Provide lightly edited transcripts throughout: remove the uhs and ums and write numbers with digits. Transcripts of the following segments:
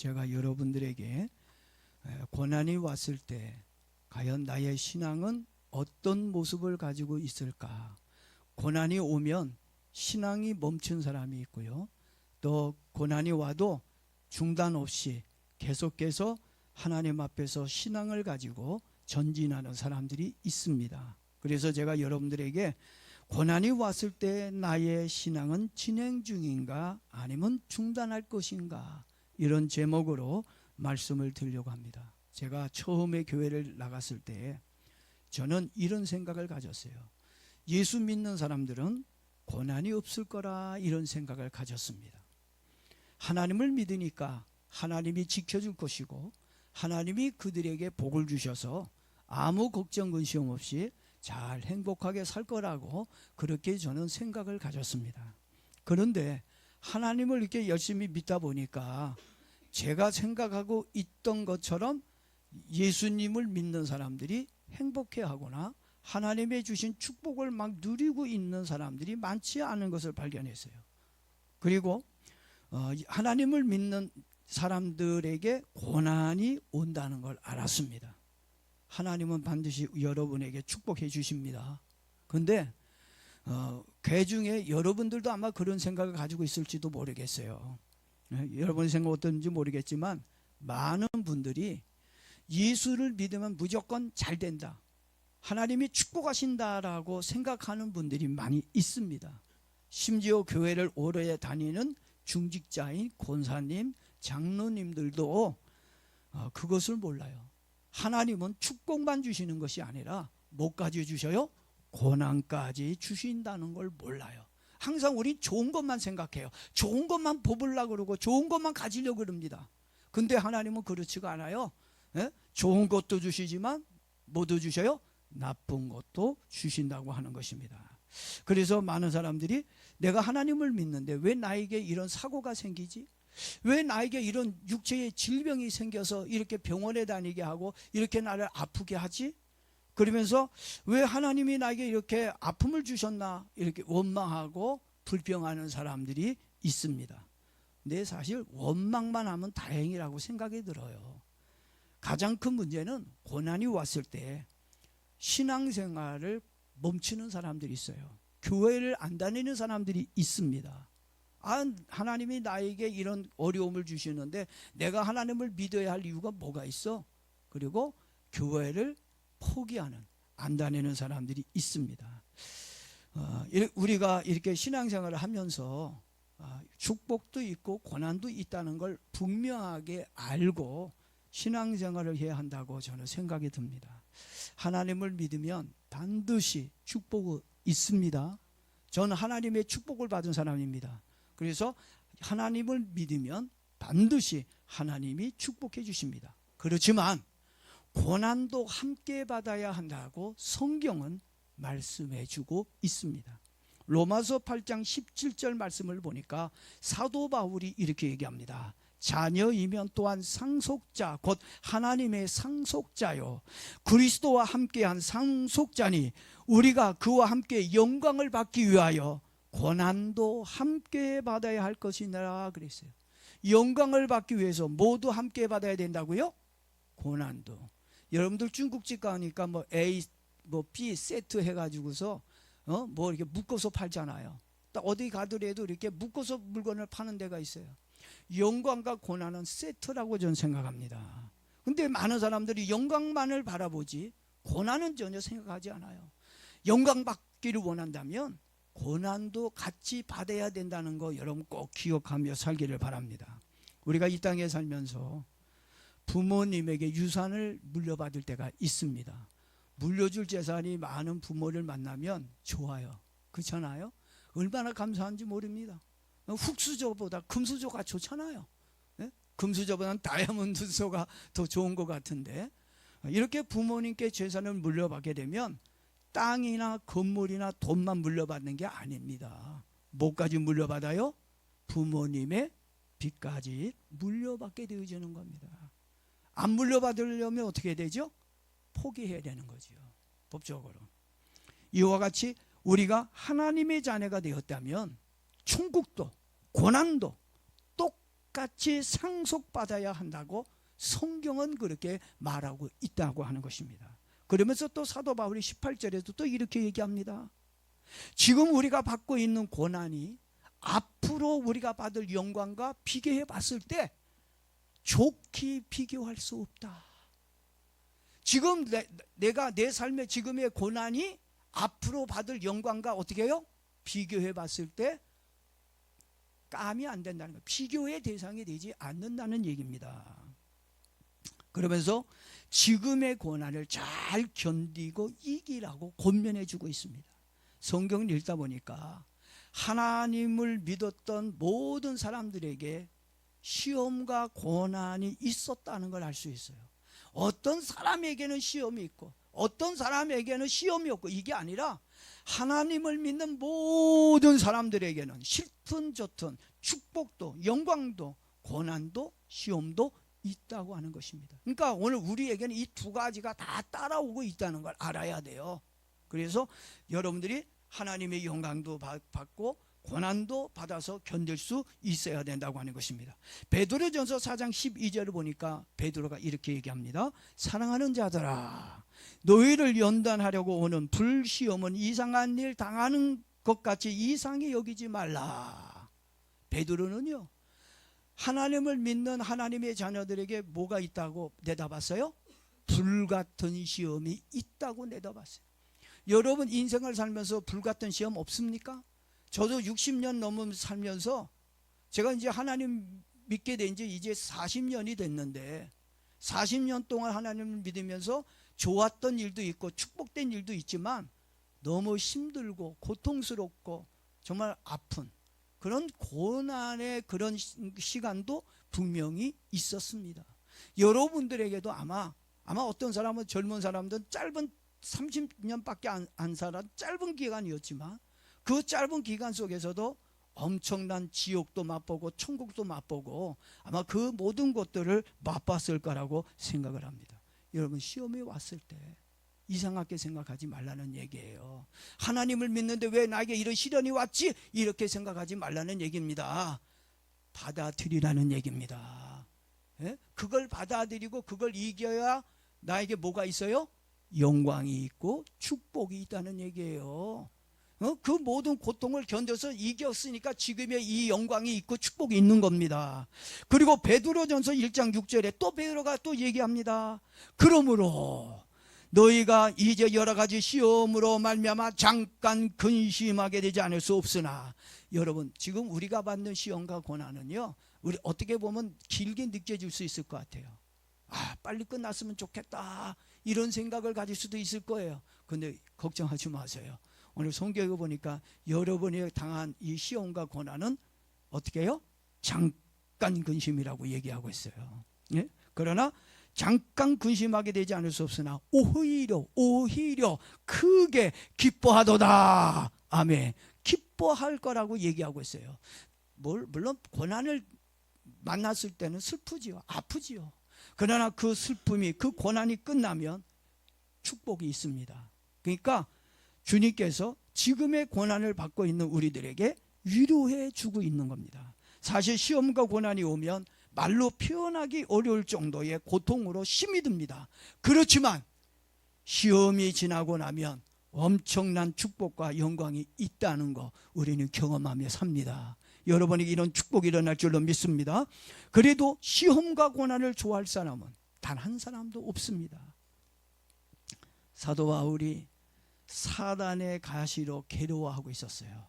제가 여러분들에게 고난이 왔을 때 과연 나의 신앙은 어떤 모습을 가지고 있을까? 고난이 오면 신앙이 멈춘 사람이 있고요. 또 고난이 와도 중단 없이 계속해서 하나님 앞에서 신앙을 가지고 전진하는 사람들이 있습니다. 그래서 제가 여러분들에게 고난이 왔을 때 나의 신앙은 진행 중인가 아니면 중단할 것인가, 이런 제목으로 말씀을 드리려고 합니다. 제가 처음에 교회를 나갔을 때 저는 이런 생각을 가졌어요. 예수 믿는 사람들은 고난이 없을 거라, 이런 생각을 가졌습니다. 하나님을 믿으니까 하나님이 지켜줄 것이고 하나님이 그들에게 복을 주셔서 아무 걱정 근심 없이 잘 행복하게 살 거라고 그렇게 저는 생각을 가졌습니다. 그런데 하나님을 이렇게 열심히 믿다 보니까 제가 생각하고 있던 것처럼 예수님을 믿는 사람들이 행복해하거나 하나님의 주신 축복을 막 누리고 있는 사람들이 많지 않은 것을 발견했어요. 그리고 하나님을 믿는 사람들에게 고난이 온다는 걸 알았습니다. 하나님은 반드시 여러분에게 축복해 주십니다. 그런데 그 중에 여러분들도 아마 그런 생각을 가지고 있을지도 모르겠어요. 여러분의 생각 어떤지 모르겠지만 많은 분들이 예수를 믿으면 무조건 잘 된다, 하나님이 축복하신다라고 생각하는 분들이 많이 있습니다. 심지어 교회를 오래 다니는 중직자인 권사님, 장로님들도 그것을 몰라요. 하나님은 축복만 주시는 것이 아니라 뭐까지 주셔요? 고난까지 주신다는 걸 몰라요. 항상 우리 좋은 것만 생각해요. 좋은 것만 뽑으려고 그러고 좋은 것만 가지려고 그럽니다. 근데 하나님은 그렇지가 않아요. 좋은 것도 주시지만 뭐도 주셔요? 나쁜 것도 주신다고 하는 것입니다. 그래서 많은 사람들이 내가 하나님을 믿는데 왜 나에게 이런 사고가 생기지? 왜 나에게 이런 육체의 질병이 생겨서 이렇게 병원에 다니게 하고 이렇게 나를 아프게 하지? 그러면서 왜 하나님이 나에게 이렇게 아픔을 주셨나, 이렇게 원망하고 불평하는 사람들이 있습니다. 근데 사실 원망만 하면 다행이라고 생각이 들어요. 가장 큰 문제는 고난이 왔을 때 신앙생활을 멈추는 사람들이 있어요. 교회를 안 다니는 사람들이 있습니다. 하나님이 나에게 이런 어려움을 주시는데 내가 하나님을 믿어야 할 이유가 뭐가 있어? 그리고 교회를 포기하는, 안 다니는 사람들이 있습니다. 우리가 이렇게 신앙생활을 하면서 축복도 있고 고난도 있다는 걸 분명하게 알고 신앙생활을 해야 한다고 저는 생각이 듭니다. 하나님을 믿으면 반드시 축복이 있습니다. 저는 하나님의 축복을 받은 사람입니다. 그래서 하나님을 믿으면 반드시 하나님이 축복해 주십니다. 그렇지만 고난도 함께 받아야 한다고 성경은 말씀해 주고 있습니다. 로마서 8장 17절 말씀을 보니까 사도 바울이 이렇게 얘기합니다. 자녀이면 또한 상속자, 곧 하나님의 상속자요 그리스도와 함께한 상속자니 우리가 그와 함께 영광을 받기 위하여 고난도 함께 받아야 할 것이니라 그랬어요. 영광을 받기 위해서 모두 함께 받아야 된다고요? 고난도. 여러분들 중국집 가니까 뭐 A, 뭐 B 세트 해가지고서 뭐 이렇게 묶어서 팔잖아요. 딱 어디 가더라도 이렇게 묶어서 물건을 파는 데가 있어요. 영광과 고난은 세트라고 저는 생각합니다. 근데 많은 사람들이 영광만을 바라보지 고난은 전혀 생각하지 않아요. 영광 받기를 원한다면 고난도 같이 받아야 된다는 거 여러분 꼭 기억하며 살기를 바랍니다. 우리가 이 땅에 살면서 부모님에게 유산을 물려받을 때가 있습니다. 물려줄 재산이 많은 부모를 만나면 좋아요. 그렇잖아요? 얼마나 감사한지 모릅니다. 흙수저보다 금수저가 좋잖아요. 네? 금수저보다는 다이아몬드소가 더 좋은 것 같은데, 이렇게 부모님께 재산을 물려받게 되면 땅이나 건물이나 돈만 물려받는 게 아닙니다. 뭐까지 물려받아요? 부모님의 빚까지 물려받게 되어지는 겁니다. 안 물려받으려면 어떻게 되죠? 포기해야 되는 거죠. 법적으로. 이와 같이 우리가 하나님의 자녀가 되었다면 천국도 고난도 똑같이 상속받아야 한다고 성경은 그렇게 말하고 있다고 하는 것입니다. 그러면서 또 사도 바울이 18절에도 또 이렇게 얘기합니다. 지금 우리가 받고 있는 고난이 앞으로 우리가 받을 영광과 비교해 봤을 때 좋게 비교할 수 없다. 지금 내가 내 삶의 지금의 고난이 앞으로 받을 영광과 어떻게 해요? 비교해 봤을 때 감이 안 된다는 거예요. 비교의 대상이 되지 않는다는 얘기입니다. 그러면서 지금의 고난을 잘 견디고 이기라고 권면해 주고 있습니다. 성경을 읽다 보니까 하나님을 믿었던 모든 사람들에게 시험과 고난이 있었다는 걸 알 수 있어요. 어떤 사람에게는 시험이 있고 어떤 사람에게는 시험이 없고, 이게 아니라 하나님을 믿는 모든 사람들에게는 싫든 좋든 축복도 영광도 고난도 시험도 있다고 하는 것입니다. 그러니까 오늘 우리에게는 이 두 가지가 다 따라오고 있다는 걸 알아야 돼요. 그래서 여러분들이 하나님의 영광도 받고 고난도 받아서 견딜 수 있어야 된다고 하는 것입니다. 베드로전서 4장 12절을 보니까 베드로가 이렇게 얘기합니다. 사랑하는 자들아, 너희를 연단하려고 오는 불시험은 이상한 일 당하는 것 같이 이상히 여기지 말라. 베드로는요, 하나님을 믿는 하나님의 자녀들에게 뭐가 있다고 내다봤어요? 불같은 시험이 있다고 내다봤어요. 여러분 인생을 살면서 불같은 시험 없습니까? 저도 60년 넘으면 살면서 제가 이제 하나님 믿게 된 지 이제 40년이 됐는데 40년 동안 하나님을 믿으면서 좋았던 일도 있고 축복된 일도 있지만 너무 힘들고 고통스럽고 정말 아픈 그런 고난의 그런 시간도 분명히 있었습니다. 여러분들에게도 아마 어떤 사람은 젊은 사람들은 짧은 30년밖에 안 살아 짧은 기간이었지만 그 짧은 기간 속에서도 엄청난 지옥도 맛보고 천국도 맛보고 아마 그 모든 것들을 맛봤을 거라고 생각을 합니다. 여러분 시험이 왔을 때 이상하게 생각하지 말라는 얘기예요. 하나님을 믿는데 왜 나에게 이런 시련이 왔지? 이렇게 생각하지 말라는 얘기입니다. 받아들이라는 얘기입니다. 예? 그걸 받아들이고 그걸 이겨야 나에게 뭐가 있어요? 영광이 있고 축복이 있다는 얘기예요. 그 모든 고통을 견뎌서 이겼으니까 지금의 이 영광이 있고 축복이 있는 겁니다. 그리고 베드로전서 1장 6절에 또 베드로가 또 얘기합니다. 그러므로 너희가 이제 여러 가지 시험으로 말미암아 잠깐 근심하게 되지 않을 수 없으나, 여러분 지금 우리가 받는 시험과 고난은요, 우리 어떻게 보면 길게 느껴질 수 있을 것 같아요. 빨리 끝났으면 좋겠다 이런 생각을 가질 수도 있을 거예요. 근데 걱정하지 마세요. 오늘 성경에 보니까 여러분이 당한 이 시험과 고난은 어떻게 해요? 잠깐 근심이라고 얘기하고 있어요. 예? 그러나 잠깐 근심하게 되지 않을 수 없으나 오히려 크게 기뻐하도다. 아멘. 기뻐할 거라고 얘기하고 있어요. 물론 고난을 만났을 때는 슬프지요, 아프지요. 그러나 그 슬픔이, 그 고난이 끝나면 축복이 있습니다. 그러니까 주님께서 지금의 고난을 받고 있는 우리들에게 위로해 주고 있는 겁니다. 사실 시험과 고난이 오면 말로 표현하기 어려울 정도의 고통으로 힘이 듭니다. 그렇지만 시험이 지나고 나면 엄청난 축복과 영광이 있다는 거 우리는 경험하며 삽니다. 여러분에게 이런 축복이 일어날 줄로 믿습니다. 그래도 시험과 고난을 좋아할 사람은 단 한 사람도 없습니다. 사도 바울이 사단의 가시로 괴로워하고 있었어요.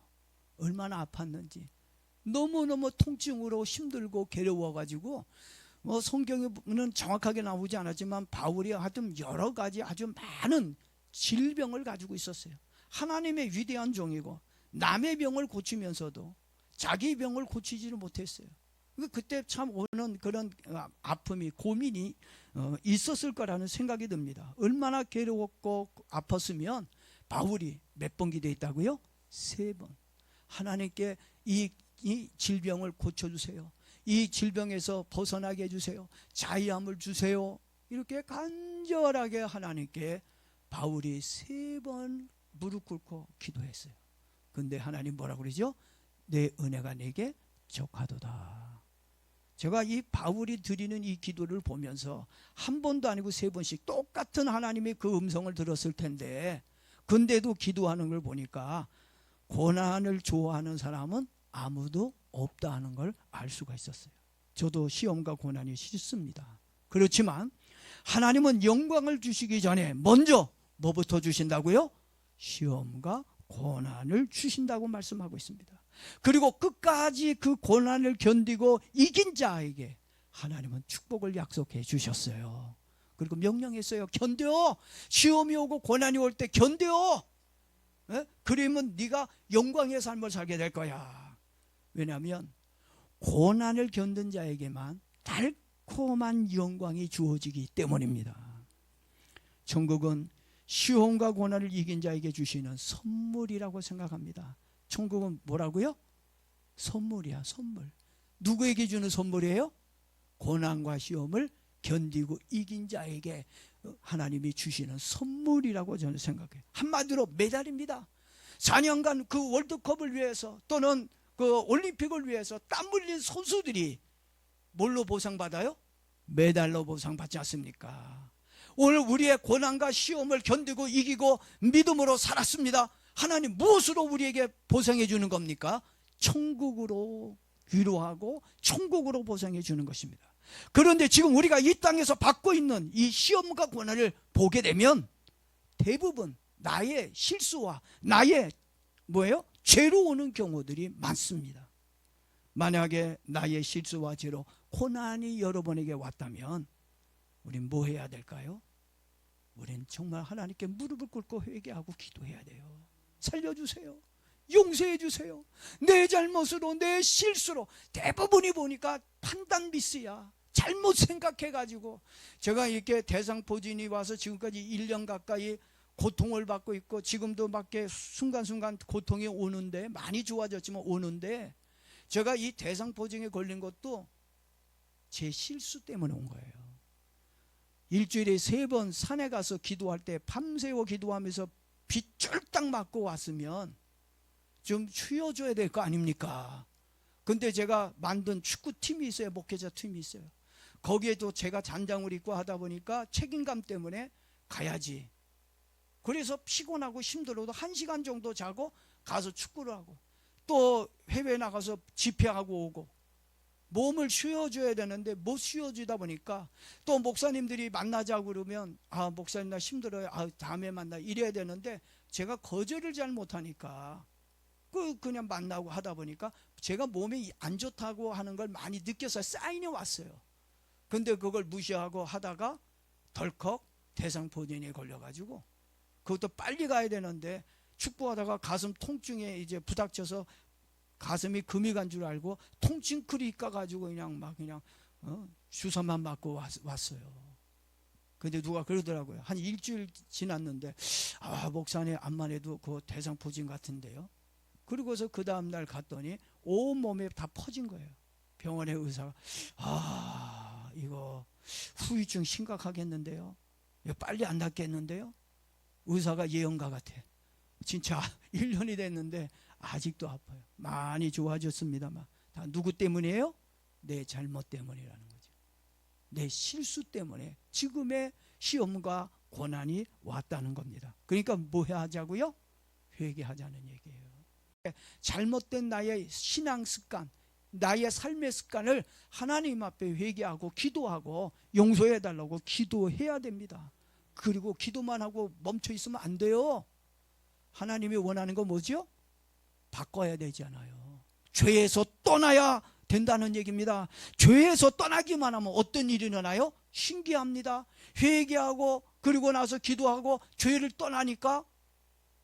얼마나 아팠는지. 너무너무 통증으로 힘들고 괴로워가지고 성경에는 정확하게 나오지 않았지만 바울이 하여튼 여러 가지 아주 많은 질병을 가지고 있었어요. 하나님의 위대한 종이고 남의 병을 고치면서도 자기 병을 고치지를 못했어요. 그때 참 오는 그런 아픔이, 고민이 있었을 거라는 생각이 듭니다. 얼마나 괴로웠고 아팠으면 바울이 몇 번 기도했다고요? 3번. 하나님께 이 질병을 고쳐주세요. 이 질병에서 벗어나게 해주세요. 자유함을 주세요. 이렇게 간절하게 하나님께 바울이 3번 무릎 꿇고 기도했어요. 근데 하나님 뭐라고 그러죠? 내 은혜가 내게 족하도다. 제가 이 바울이 드리는 이 기도를 보면서 한 번도 아니고 세 번씩 똑같은 하나님의 그 음성을 들었을 텐데, 근데도 기도하는 걸 보니까 고난을 좋아하는 사람은 아무도 없다 하는 걸 알 수가 있었어요. 저도 시험과 고난이 싫습니다. 그렇지만 하나님은 영광을 주시기 전에 먼저 뭐부터 주신다고요? 시험과 고난을 주신다고 말씀하고 있습니다. 그리고 끝까지 그 고난을 견디고 이긴 자에게 하나님은 축복을 약속해 주셨어요. 그리고 명령했어요. 견뎌. 시험이 오고 고난이 올 때 견뎌. 그러면 네가 영광의 삶을 살게 될 거야. 왜냐하면 고난을 견딘 자에게만 달콤한 영광이 주어지기 때문입니다. 천국은 시험과 고난을 이긴 자에게 주시는 선물이라고 생각합니다. 천국은 뭐라고요? 선물이야, 선물. 누구에게 주는 선물이에요? 고난과 시험을 견디고 이긴 자에게 하나님이 주시는 선물이라고 저는 생각해요. 한마디로 메달입니다. 4년간 그 월드컵을 위해서 또는 그 올림픽을 위해서 땀 흘린 선수들이 뭘로 보상받아요? 메달로 보상받지 않습니까? 오늘 우리의 고난과 시험을 견디고 이기고 믿음으로 살았습니다. 하나님 무엇으로 우리에게 보상해 주는 겁니까? 천국으로 위로하고 천국으로 보상해 주는 것입니다. 그런데 지금 우리가 이 땅에서 받고 있는 이 시험과 고난을 보게 되면 대부분 나의 실수와 나의 죄로 오는 경우들이 많습니다. 만약에 나의 실수와 죄로 고난이 여러분에게 왔다면 우린 뭐 해야 될까요? 우린 정말 하나님께 무릎을 꿇고 회개하고 기도해야 돼요. 살려주세요. 용서해 주세요. 내 잘못으로 내 실수로 대부분이 보니까 판단 미스야. 잘못 생각해가지고 제가 이렇게 대상포진이 와서 지금까지 1년 가까이 고통을 받고 있고 지금도 밖에 순간순간 고통이 오는데 많이 좋아졌지만 오는데 제가 이 대상포진에 걸린 것도 제 실수 때문에 온 거예요. 일주일에 3번 산에 가서 기도할 때 밤새워 기도하면서 비 쫄딱 맞고 왔으면 좀 쉬어줘야 될 거 아닙니까? 근데 제가 만든 축구팀이 있어요. 목회자 팀이 있어요. 거기에도 제가 잔장을 입고 하다 보니까 책임감 때문에 가야지. 그래서 피곤하고 힘들어도 1시간 정도 자고 가서 축구를 하고 또 해외 나가서 집회하고 오고 몸을 쉬어줘야 되는데 못 쉬어주다 보니까 또 목사님들이 만나자고 그러면 목사님 나 힘들어요. 다음에 만나 이래야 되는데 제가 거절을 잘 못하니까 그냥 만나고 하다 보니까 제가 몸이 안 좋다고 하는 걸 많이 느껴서 사인이 왔어요. 근데 그걸 무시하고 하다가 덜컥 대상포진에 걸려가지고 그것도 빨리 가야 되는데 축구하다가 가슴 통증에 이제 부닥쳐서 가슴이 금이 간 줄 알고 통증 크리까 가지고 그냥 주사만 맞고 왔어요. 근데 누가 그러더라고요. 한 일주일 지났는데 목사님 암만 해도 그 대상포진 같은데요. 그리고서 그 다음날 갔더니 온몸에 다 퍼진 거예요. 병원의 의사가 이거 후유증 심각하겠는데요. 이거 빨리 안 낫겠는데요. 의사가 예언가 같아. 진짜 1년이 됐는데 아직도 아파요. 많이 좋아졌습니다만 다 누구 때문이에요? 내 잘못 때문이라는 거죠. 내 실수 때문에 지금의 시험과 고난이 왔다는 겁니다. 그러니까 뭐 해야 하자고요? 회개하자는 얘기예요. 잘못된 나의 신앙 습관, 나의 삶의 습관을 하나님 앞에 회개하고 기도하고 용서해 달라고 기도해야 됩니다. 그리고 기도만 하고 멈춰 있으면 안 돼요. 하나님이 원하는 건 뭐죠? 바꿔야 되잖아요. 죄에서 떠나야 된다는 얘기입니다. 죄에서 떠나기만 하면 어떤 일이 일어나요? 신기합니다. 회개하고 그리고 나서 기도하고 죄를 떠나니까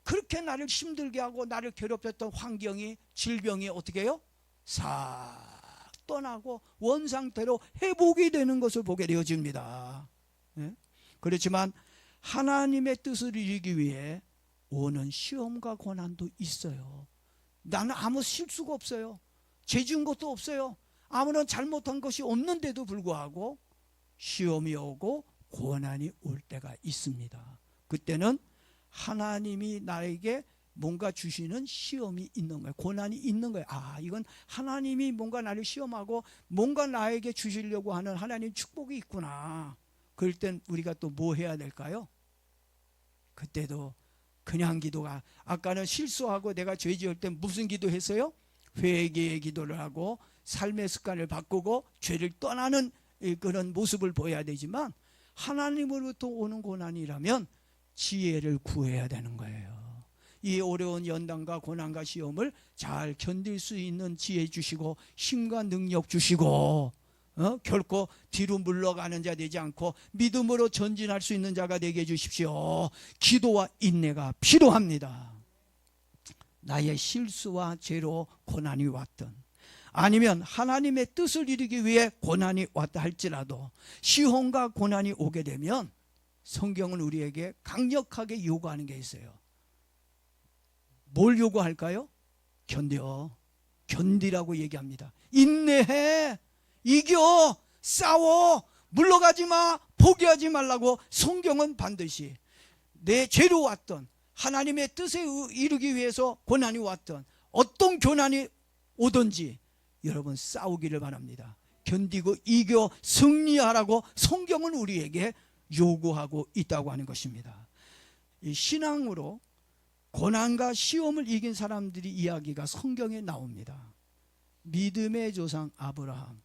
그렇게 나를 힘들게 하고 나를 괴롭혔던 환경이 질병이 어떻게 해요? 싹 떠나고 원상태로 회복이 되는 것을 보게 되어집니다. 그렇지만 하나님의 뜻을 이루기 위해 오는 시험과 고난도 있어요. 나는 아무 실수가 없어요. 죄 지은 것도 없어요. 아무런 잘못한 것이 없는데도 불구하고 시험이 오고 고난이 올 때가 있습니다. 그때는 하나님이 나에게 뭔가 주시는 시험이 있는 거예요. 고난이 있는 거예요. 아, 이건 하나님이 뭔가 나를 시험하고 뭔가 나에게 주시려고 하는 하나님 축복이 있구나. 그럴 땐 우리가 또 뭐 해야 될까요? 그때도 그냥 기도가, 아까는 실수하고 내가 죄 지을 때 무슨 기도했어요? 회개의 기도를 하고 삶의 습관을 바꾸고 죄를 떠나는 그런 모습을 보여야 되지만, 하나님으로부터 오는 고난이라면 지혜를 구해야 되는 거예요. 이 어려운 연단과 고난과 시험을 잘 견딜 수 있는 지혜 주시고 힘과 능력 주시고, 결코 뒤로 물러가는 자 되지 않고 믿음으로 전진할 수 있는 자가 되게 해주십시오. 기도와 인내가 필요합니다. 나의 실수와 죄로 고난이 왔든, 아니면 하나님의 뜻을 이루기 위해 고난이 왔다 할지라도, 시험과 고난이 오게 되면 성경은 우리에게 강력하게 요구하는 게 있어요. 뭘 요구할까요? 견디라고 얘기합니다. 인내해, 이겨, 싸워, 물러가지 마, 포기하지 말라고 성경은 반드시, 내 죄로 왔던 하나님의 뜻에 이루기 위해서 고난이 왔던 어떤 고난이 오든지 여러분 싸우기를 바랍니다. 견디고 이겨 승리하라고 성경은 우리에게 요구하고 있다고 하는 것입니다. 이 신앙으로 고난과 시험을 이긴 사람들이 이야기가 성경에 나옵니다. 믿음의 조상 아브라함,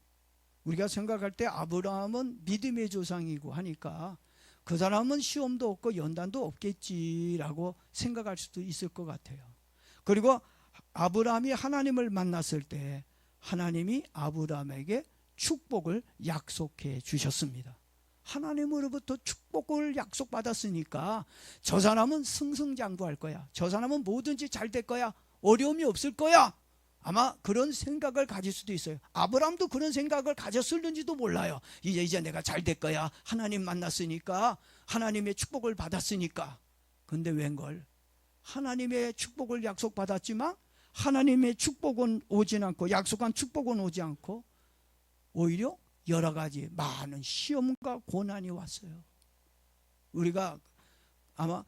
우리가 생각할 때 아브라함은 믿음의 조상이고 하니까 그 사람은 시험도 없고 연단도 없겠지라고 생각할 수도 있을 것 같아요. 그리고 아브라함이 하나님을 만났을 때 하나님이 아브라함에게 축복을 약속해 주셨습니다. 하나님으로부터 축복을 약속받았으니까 저 사람은 승승장구할 거야, 저 사람은 뭐든지 잘 될 거야, 어려움이 없을 거야, 아마 그런 생각을 가질 수도 있어요. 아브라함도 그런 생각을 가졌을는지도 몰라요. 이제 내가 잘 될 거야, 하나님 만났으니까, 하나님의 축복을 받았으니까. 근데 웬걸, 하나님의 축복을 약속받았지만 하나님의 축복은 오진 않고, 약속한 축복은 오지 않고 오히려 여러 가지 많은 시험과 고난이 왔어요. 우리가 아마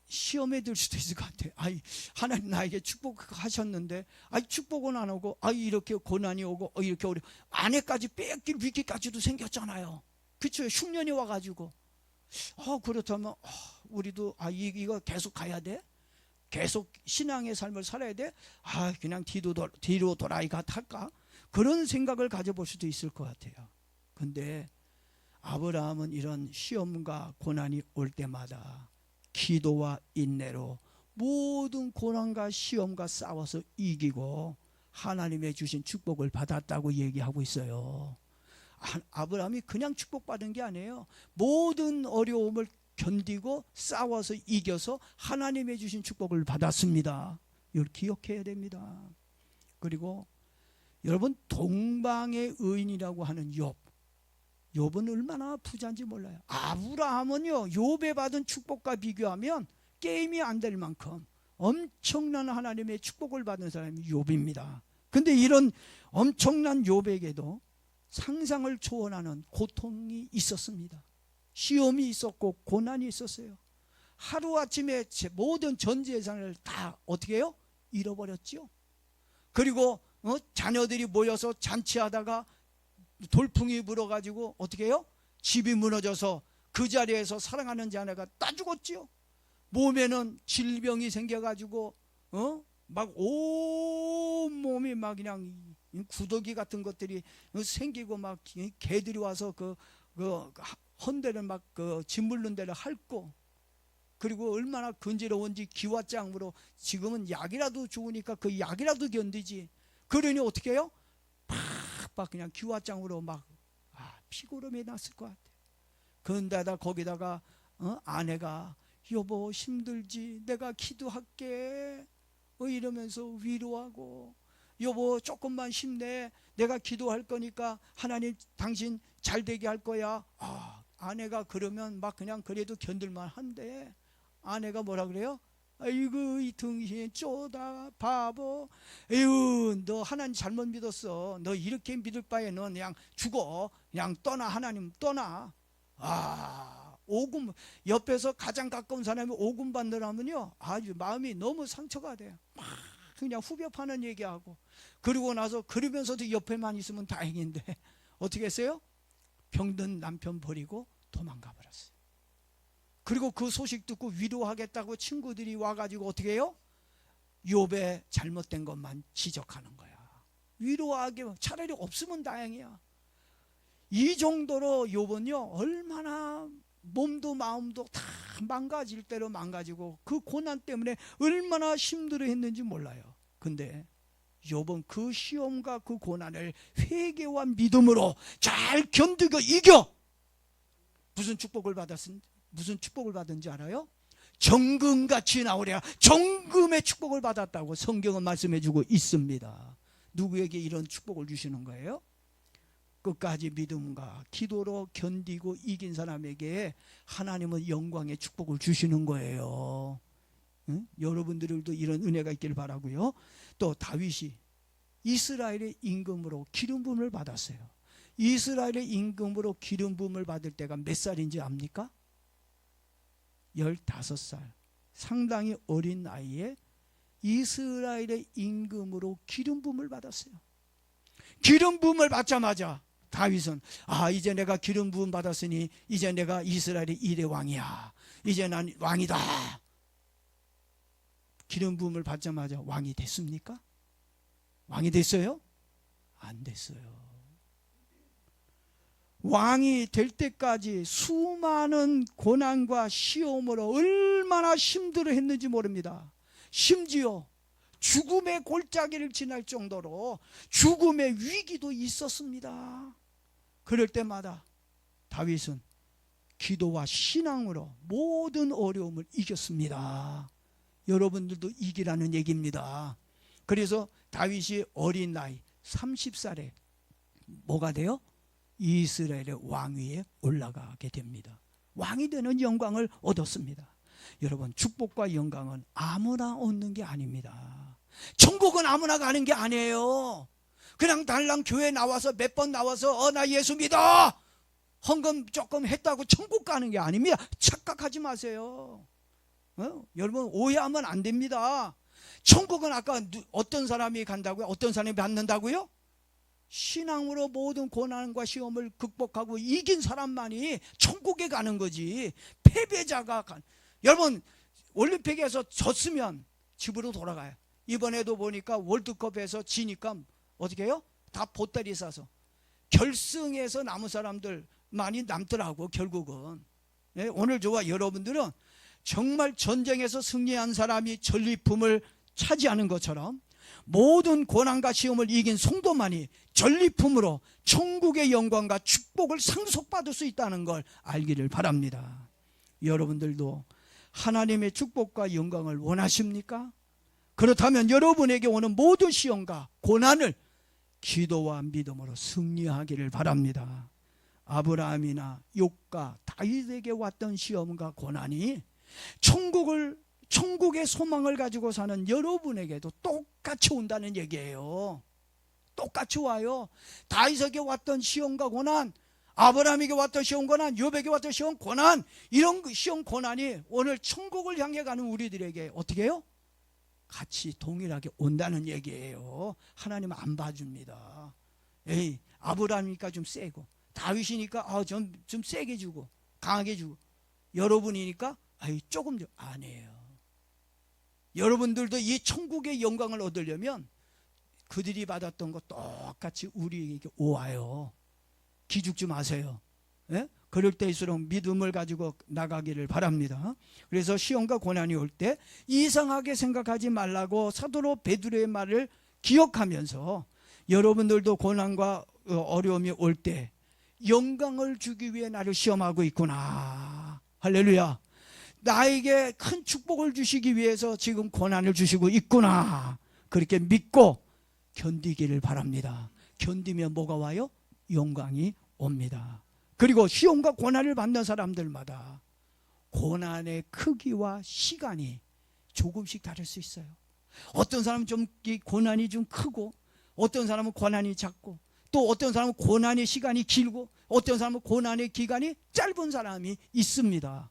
시험에 들 수도 있을 것 같아요. 아이, 하나님 나에게 축복하셨는데, 아이, 축복은 안 오고, 아이, 이렇게 고난이 오고, 이렇게 아내까지 뺏길 위기까지도 생겼잖아요. 그쵸? 흉년이 와가지고. 그렇다면, 우리도, 이거 계속 가야 돼? 계속 신앙의 삶을 살아야 돼? 그냥 뒤로 돌아이가 탈까? 그런 생각을 가져볼 수도 있을 것 같아요. 근데 아브라함은 이런 시험과 고난이 올 때마다 기도와 인내로 모든 고난과 시험과 싸워서 이기고 하나님의 주신 축복을 받았다고 얘기하고 있어요. 아브라함이 그냥 축복받은 게 아니에요. 모든 어려움을 견디고 싸워서 이겨서 하나님의 주신 축복을 받았습니다. 이걸 기억해야 됩니다. 그리고 여러분, 동방의 의인이라고 하는 욥은 얼마나 부자인지 몰라요. 아브라함은요, 욥에 받은 축복과 비교하면 게임이 안 될 만큼 엄청난 하나님의 축복을 받은 사람이 욥입니다. 근데 이런 엄청난 욥에게도 상상을 초월하는 고통이 있었습니다. 시험이 있었고 고난이 있었어요. 하루아침에 모든 전 재산을 다 어떻게 해요? 잃어버렸죠. 그리고 자녀들이 모여서 잔치하다가 돌풍이 불어가지고 어떻게 해요? 집이 무너져서 그 자리에서 사랑하는 자녀가 다 죽었지요. 몸에는 질병이 생겨가지고 막 온몸이 막 그냥 구더기 같은 것들이 생기고, 막 개들이 와서 그 헌데를 막 짓물른 데를 핥고, 그리고 얼마나 근지러운지 기와장으로, 지금은 약이라도 좋으니까 그 약이라도 견디지. 그러니 어떻게 해요? 팍팍 그냥 기와장으로 막 피고름이 났을 것 같아요. 그런데다 거기다가 아내가 여보 힘들지, 내가 기도할게 이러면서 위로하고, 여보 조금만 힘내, 내가 기도할 거니까 하나님 당신 잘 되게 할 거야. 아내가 그러면 막 그냥 그래도 견딜만 한데, 아내가 뭐라 그래요? 아이고 이 등신 쪼다 바보, 에휴 너 하나님 잘못 믿었어, 너 이렇게 믿을 바에 너 그냥 죽어, 그냥 떠나, 하나님 떠나. 오금, 옆에서 가장 가까운 사람이 오금 받느라면요 아주 마음이 너무 상처가 돼요. 막 그냥 후벼 파는 얘기하고, 그러고 나서 그러면서도 옆에만 있으면 다행인데 어떻게 했어요? 병든 남편 버리고 도망가 버렸어요. 그리고 그 소식 듣고 위로하겠다고 친구들이 와가지고 어떻게 해요? 욥의 잘못된 것만 지적하는 거야. 위로하게, 차라리 없으면 다행이야. 이 정도로 욥은요 얼마나 몸도 마음도 다 망가질 대로 망가지고 그 고난 때문에 얼마나 힘들어 했는지 몰라요. 근데 욥은 그 시험과 그 고난을 회개와 믿음으로 잘 견디고 이겨. 무슨 축복을 받은지 알아요? 정금같이 나오랴. 정금의 축복을 받았다고 성경은 말씀해주고 있습니다. 누구에게 이런 축복을 주시는 거예요? 끝까지 믿음과 기도로 견디고 이긴 사람에게 하나님은 영광의 축복을 주시는 거예요. 응? 여러분들도 이런 은혜가 있기를 바라고요. 또 다윗이 이스라엘의 임금으로 기름 부음을 받았어요. 이스라엘의 임금으로 기름 부음을 받을 때가 몇 살인지 압니까? 15살. 상당히 어린 나이에 이스라엘의 임금으로 기름 부음을 받았어요. 기름 부음을 받자마자 다윗은 이제 내가 기름 부음 받았으니 이제 내가 이스라엘의 1대 왕이야. 이제 난 왕이다. 기름 부음을 받자마자 왕이 됐습니까? 왕이 됐어요? 안 됐어요. 왕이 될 때까지 수많은 고난과 시험으로 얼마나 힘들어 했는지 모릅니다. 심지어 죽음의 골짜기를 지날 정도로 죽음의 위기도 있었습니다. 그럴 때마다 다윗은 기도와 신앙으로 모든 어려움을 이겼습니다. 여러분들도 이기라는 얘기입니다. 그래서 다윗이 어린 나이 30살에 뭐가 돼요? 이스라엘의 왕위에 올라가게 됩니다. 왕이 되는 영광을 얻었습니다. 여러분, 축복과 영광은 아무나 얻는 게 아닙니다. 천국은 아무나 가는 게 아니에요. 그냥 달랑 교회 나와서 몇 번 나와서 나 예수 믿어 헌금 조금 했다고 천국 가는 게 아닙니다. 착각하지 마세요. 여러분, 오해하면 안 됩니다. 천국은 아까 어떤 사람이 간다고요? 어떤 사람이 받는다고요? 신앙으로 모든 고난과 시험을 극복하고 이긴 사람만이 천국에 가는 거지, 패배자가 여러분, 올림픽에서 졌으면 집으로 돌아가요. 이번에도 보니까 월드컵에서 지니까 어떻게 해요? 다 보따리 싸서 결승에서 남은 사람들 많이 남더라고. 결국은 오늘 저와 여러분들은 정말 전쟁에서 승리한 사람이 전리품을 차지하는 것처럼 모든 고난과 시험을 이긴 성도만이 전리품으로 천국의 영광과 축복을 상속받을 수 있다는 걸 알기를 바랍니다. 여러분들도 하나님의 축복과 영광을 원하십니까? 그렇다면 여러분에게 오는 모든 시험과 고난을 기도와 믿음으로 승리하기를 바랍니다. 아브라함이나 욥과 다윗에게 왔던 시험과 고난이 천국의 소망을 가지고 사는 여러분에게도 똑같이 온다는 얘기예요. 똑같이 와요. 다윗에게 왔던 시험과 고난, 아브라함에게 왔던 시험 고난, 욥에게 왔던 시험 고난, 이런 시험 고난이 오늘 천국을 향해 가는 우리들에게 어떻게 해요? 같이 동일하게 온다는 얘기예요. 하나님은 안 봐줍니다. 아브라함이니까 좀 세고, 다윗이니까 좀 세게 주고 강하게 주고, 여러분이니까 조금 좀 아니에요. 여러분들도 이 천국의 영광을 얻으려면 그들이 받았던 것 똑같이 우리에게 오와요. 기죽지 마세요. 그럴 때일수록 믿음을 가지고 나가기를 바랍니다. 그래서 시험과 고난이 올 때 이상하게 생각하지 말라고 사도 베드로의 말을 기억하면서 여러분들도 고난과 어려움이 올 때 영광을 주기 위해 나를 시험하고 있구나. 할렐루야. 나에게 큰 축복을 주시기 위해서 지금 고난을 주시고 있구나. 그렇게 믿고 견디기를 바랍니다. 견디면 뭐가 와요? 영광이 옵니다. 그리고 시험과 고난을 받는 사람들마다 고난의 크기와 시간이 조금씩 다를 수 있어요. 어떤 사람은 좀 고난이 좀 크고, 어떤 사람은 고난이 작고, 또 어떤 사람은 고난의 시간이 길고 어떤 사람은 고난의 기간이 짧은 사람이 있습니다.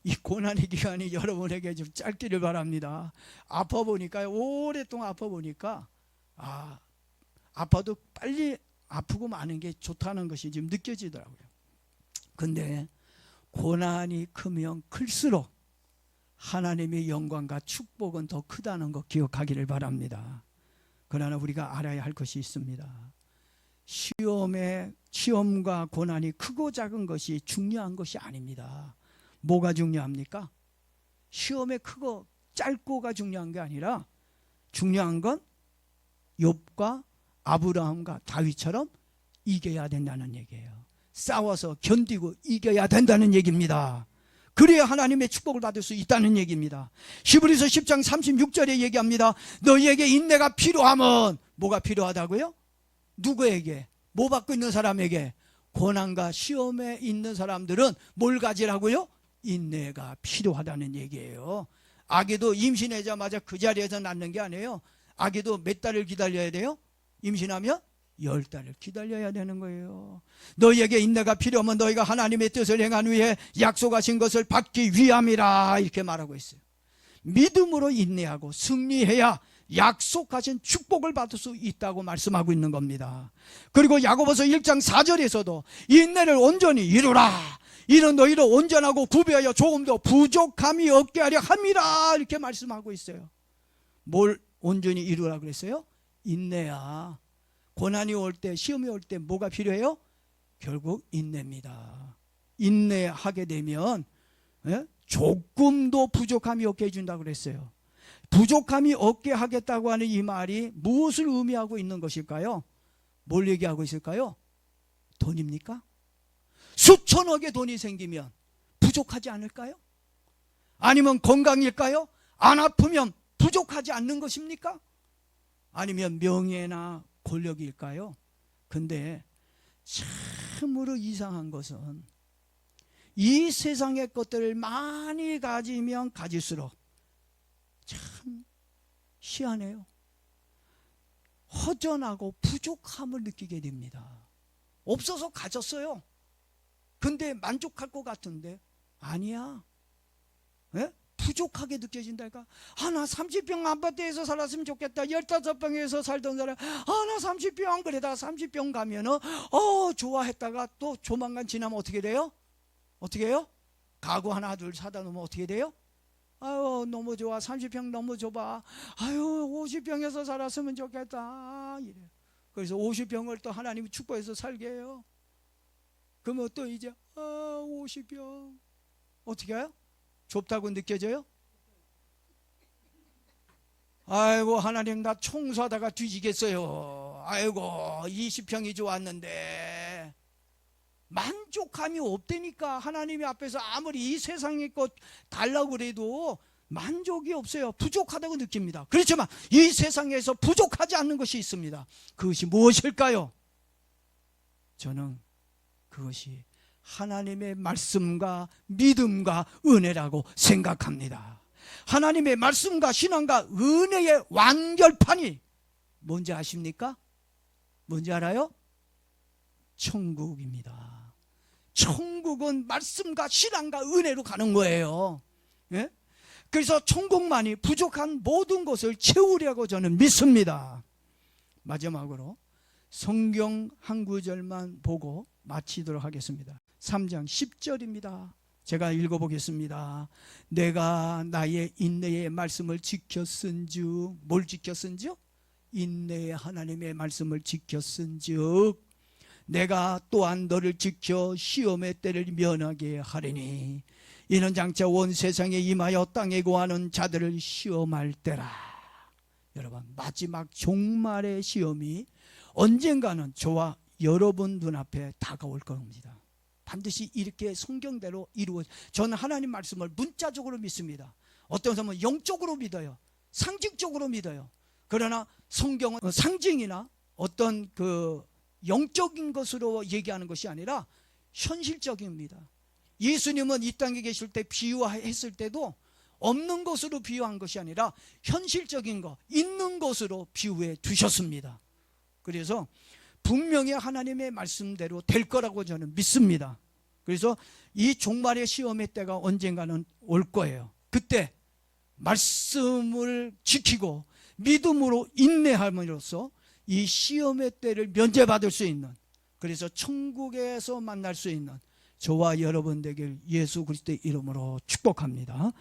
이 고난의 기간이 여러분에게 좀 짧기를 바랍니다. 아파 보니까, 오랫동안 아파 보니까 아파도 빨리 아프고 마는 게 좋다는 것이 지금 느껴지더라고요. 근데 고난이 크면 클수록 하나님의 영광과 축복은 더 크다는 거 기억하기를 바랍니다. 그러나 우리가 알아야 할 것이 있습니다. 시험과 고난이 크고 작은 것이 중요한 것이 아닙니다. 뭐가 중요합니까? 시험의 크고 짧고가 중요한 게 아니라 중요한 건 욥과 아브라함과 다윗처럼 이겨야 된다는 얘기예요. 싸워서 견디고 이겨야 된다는 얘기입니다. 그래야 하나님의 축복을 받을 수 있다는 얘기입니다. 히브리서 10장 36절에 얘기합니다. 너희에게 인내가 필요하면, 뭐가 필요하다고요? 누구에게? 뭐 받고 있는 사람에게? 고난과 시험에 있는 사람들은 뭘 가지라고요? 인내가 필요하다는 얘기예요. 아기도 임신하자마자 그 자리에서 낳는 게 아니에요. 아기도 몇 달을 기다려야 돼요? 임신하면 10달을 기다려야 되는 거예요. 너희에게 인내가 필요하면 너희가 하나님의 뜻을 행한 후에 약속하신 것을 받기 위함이라, 이렇게 말하고 있어요. 믿음으로 인내하고 승리해야 약속하신 축복을 받을 수 있다고 말씀하고 있는 겁니다. 그리고 야고보서 1장 4절에서도 인내를 온전히 이루라, 이는 너희를 온전하고 구비하여 조금도 부족함이 없게 하려 함이라, 이렇게 말씀하고 있어요. 뭘 온전히 이루라 그랬어요? 인내야. 고난이 올 때, 시험이 올 때 뭐가 필요해요? 결국 인내입니다. 인내하게 되면 조금도 부족함이 없게 해준다고 그랬어요. 부족함이 없게 하겠다고 하는 이 말이 무엇을 의미하고 있는 것일까요? 뭘 얘기하고 있을까요? 돈입니까? 수천억의 돈이 생기면 부족하지 않을까요? 아니면 건강일까요? 안 아프면 부족하지 않는 것입니까? 아니면 명예나 권력일까요? 근데 참으로 이상한 것은 이 세상의 것들을 많이 가지면 가질수록 참 희한해요. 허전하고 부족함을 느끼게 됩니다. 없어서 가졌어요. 근데 만족할 것 같은데 아니야. 예? 부족하게 느껴진다니까. 나 30평 아파트에서 살았으면 좋겠다. 15평에서 살던 사람, 나 30평, 그러다가 30평 가면은 좋아했다가 또 조만간 지나면 어떻게 돼요? 어떻게 해요? 가구 하나 둘 사다 놓으면 어떻게 돼요? 아유, 너무 좋아. 30평 너무 좁아. 아유, 50평에서 살았으면 좋겠다. 이래. 그래서 50평을 또 하나님이 축복해서 살게 해요. 그러면 또 이제 50평 어떻게 해요? 좁다고 느껴져요? 아이고, 하나님, 나 청소하다가 뒤지겠어요. 아이고, 20평이 좋았는데. 만족함이 없다니까. 하나님이 앞에서 아무리 이 세상의 것 달라고 그래도 만족이 없어요. 부족하다고 느낍니다. 그렇지만 이 세상에서 부족하지 않는 것이 있습니다. 그것이 무엇일까요? 저는 그것이 하나님의 말씀과 믿음과 은혜라고 생각합니다. 하나님의 말씀과 신앙과 은혜의 완결판이 뭔지 아십니까? 뭔지 알아요? 천국입니다. 천국은 말씀과 신앙과 은혜로 가는 거예요. 예? 그래서 천국만이 부족한 모든 것을 채우려고 저는 믿습니다. 마지막으로 성경 한 구절만 보고 마치도록 하겠습니다. 3장 10절입니다. 제가 읽어보겠습니다. 내가 나의 인내의 말씀을 지켰은즉, 뭘 지켰은즉? 인내의 하나님의 말씀을 지켰은즉 내가 또한 너를 지켜 시험의 때를 면하게 하리니 이는 장차 온 세상에 임하여 땅에 거하는 자들을 시험할 때라. 여러분, 마지막 종말의 시험이 언젠가는 저와 여러분 눈앞에 다가올 겁니다. 반드시 이렇게 성경대로 저는 하나님 말씀을 문자적으로 믿습니다. 어떤 사람은 영적으로 믿어요. 상징적으로 믿어요. 그러나 성경은 상징이나 어떤 영적인 것으로 얘기하는 것이 아니라 현실적입니다. 예수님은 이 땅에 계실 때 비유했을 때도 없는 것으로 비유한 것이 아니라 현실적인 것, 있는 것으로 비유해 두셨습니다. 그래서 분명히 하나님의 말씀대로 될 거라고 저는 믿습니다. 그래서 이 종말의 시험의 때가 언젠가는 올 거예요. 그때 말씀을 지키고 믿음으로 인내함으로써 이 시험의 때를 면제받을 수 있는, 그래서 천국에서 만날 수 있는 저와 여러분 되길 예수 그리스도의 이름으로 축복합니다.